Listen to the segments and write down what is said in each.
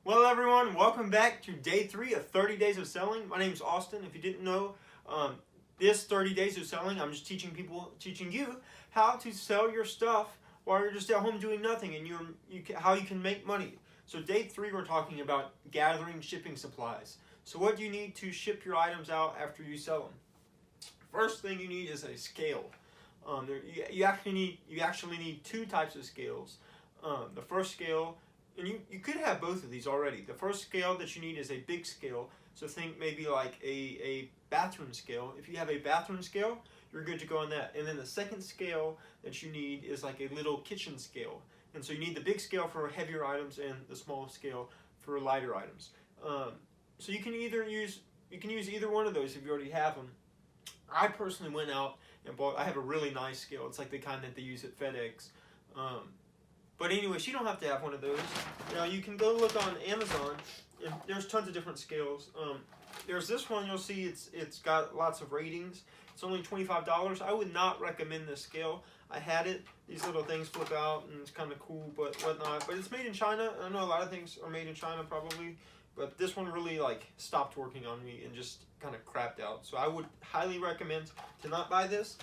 Well, everyone, welcome back to day 3 of 30 Days of Selling. My name is Austin. If you didn't know, this 30 Days of Selling, I'm just teaching you how to sell your stuff while you're just at home doing nothing, and how you can make money. So day 3, we're talking about gathering shipping supplies. So what do you need to ship your items out after you sell them? First thing you need is a scale. You actually need 2 types of scales. The first scale, and you could have both of these already. The first scale that you need is a big scale. So think maybe like a bathroom scale. If you have a bathroom scale, you're good to go on that. And then the second scale that you need is like a little kitchen scale. And so you need the big scale for heavier items and the small scale for lighter items. So you can use either one of those if you already have them. I personally went out and bought. I have a really nice scale. It's like the kind that they use at FedEx. But anyways, you don't have to have one of those. Now you can go look on Amazon, and there's tons of different scales. There's this one. You'll see it's got lots of ratings. It's only $25. I would not recommend this scale. I had it. These little things flip out, and it's kind of cool, but whatnot. But it's made in China. I know a lot of things are made in China probably, but this one really stopped working on me and just kind of crapped out. So I would highly recommend to not buy this.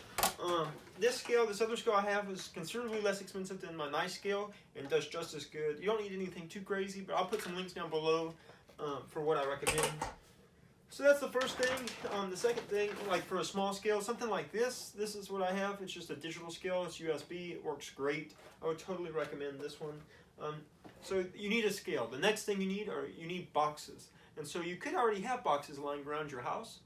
This other scale I have is considerably less expensive than my nice scale and does just as good. You don't need anything too crazy, but I'll put some links down below for what I recommend. So that's the first thing. The second thing, like for a small scale, something like this is what I have. It's just a digital scale. It's USB. It works great. I would totally recommend this one. So you need a scale. The next thing you need boxes. And so you could already have boxes lying around your house.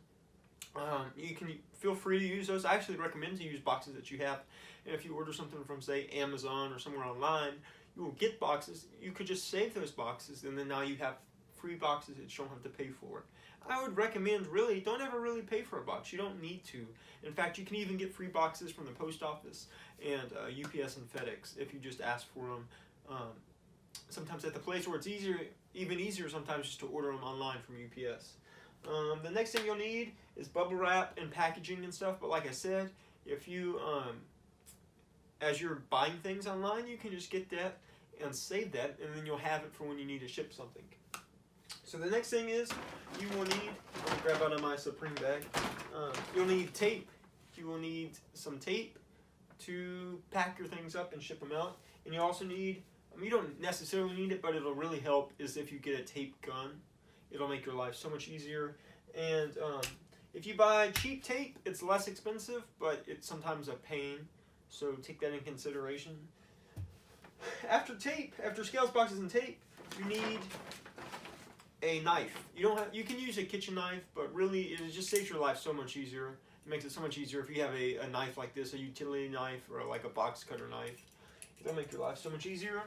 You can feel free to use those. I actually recommend to use boxes that you have. And if you order something from, say, Amazon or somewhere online, you will get boxes. You could just save those boxes, and then now you have free boxes that you don't have to pay for. I would recommend, really, don't ever really pay for a box. You don't need to. In fact, you can even get free boxes from the post office and UPS and FedEx if you just ask for them. Sometimes at the place where it's even easier sometimes just to order them online from UPS. The next thing you'll need is bubble wrap and packaging and stuff. But like I said, if you, as you're buying things online, you can just get that and save that, and then you'll have it for when you need to ship something. So the next thing is you will need, I'll grab out of my Supreme bag, you'll need tape. You will need some tape to pack your things up and ship them out. And you also need, you don't necessarily need it, but it'll really help is if you get a tape gun. It'll make your life so much easier. And if you buy cheap tape, it's less expensive, but it's sometimes a pain. So take that in consideration. After scales, boxes, and tape, you need a knife. You can use a kitchen knife, but really it just saves your life so much easier. It makes it so much easier if you have a knife like this, a utility knife, or like a box cutter knife. It'll make your life so much easier.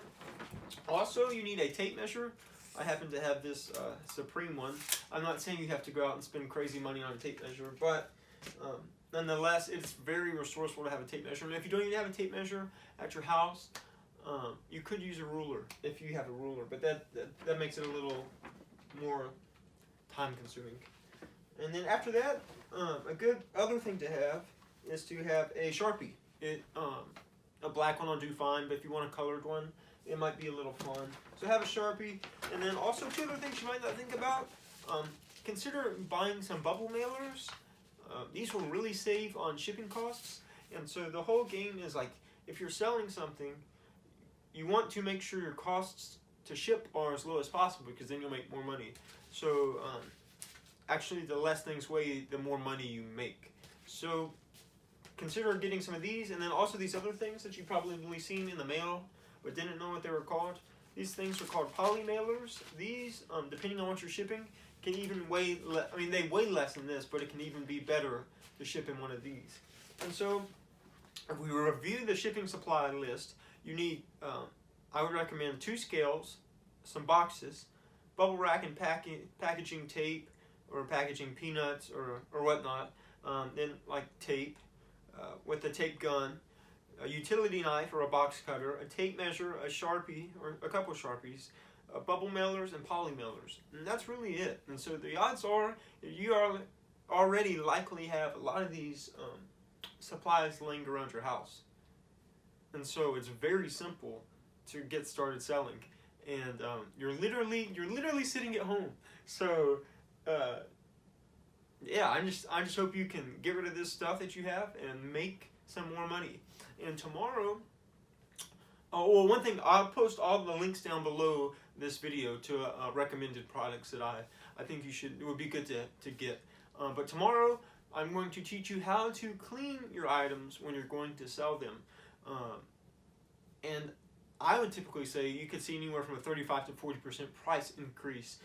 Also, you need a tape measure. I happen to have this Supreme one. I'm not saying you have to go out and spend crazy money on a tape measure, but nonetheless, it's very resourceful to have a tape measure. And if you don't even have a tape measure at your house, you could use a ruler if you have a ruler, but that makes it a little more time-consuming. And then after that, a good other thing to have is to have a Sharpie. A black one will do fine, but if you want a colored one, it might be a little fun. So have a Sharpie. And then also 2 other things you might not think about. Consider buying some bubble mailers. These will really save on shipping costs. And so the whole game is like, if you're selling something, you want to make sure your costs to ship are as low as possible, because then you'll make more money. So actually, the less things weigh, the more money you make. So consider getting some of these, and then also these other things that you've probably seen in the mail but didn't know what they were called. These things are called poly mailers. These, depending on what you're shipping, can even weigh, they weigh less than this, but it can even be better to ship in one of these. And so, if we review the shipping supply list, you need, I would recommend 2 scales, some boxes, bubble wrap and packaging tape, or packaging peanuts, or whatnot, then like tape, with a tape gun, a utility knife or a box cutter, a tape measure, a Sharpie or a couple of Sharpies, bubble mailers, and poly mailers. And that's really it. And so the odds are you already likely have a lot of these supplies laying around your house. And so it's very simple to get started selling. and you're literally sitting at home. So yeah, I just hope you can get rid of this stuff that you have and make some more money. And tomorrow, oh well, one thing, I'll post all the links down below this video to recommended products that I think it would be good to get. But tomorrow, I'm going to teach you how to clean your items when you're going to sell them. And I would typically say you could see anywhere from a 35 to 40% price increase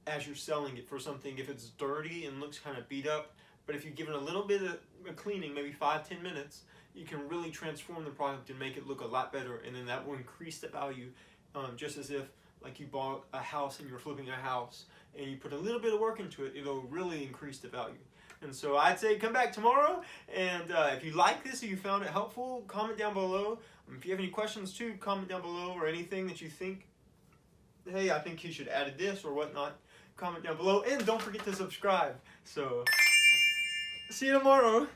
as you're selling it for something if it's dirty and looks kind of beat up. But if you give it a little bit of cleaning, maybe 5-10 minutes, you can really transform the product and make it look a lot better, and then that will increase the value, just as if like you bought a house and you're flipping a house and you put a little bit of work into it, it'll really increase the value. And so I'd say come back tomorrow, and if you like this, or you found it helpful, comment down below. If you have any questions too, comment down below, or anything that you think, hey, I think you should add this or whatnot, comment down below, and don't forget to subscribe. So see you tomorrow.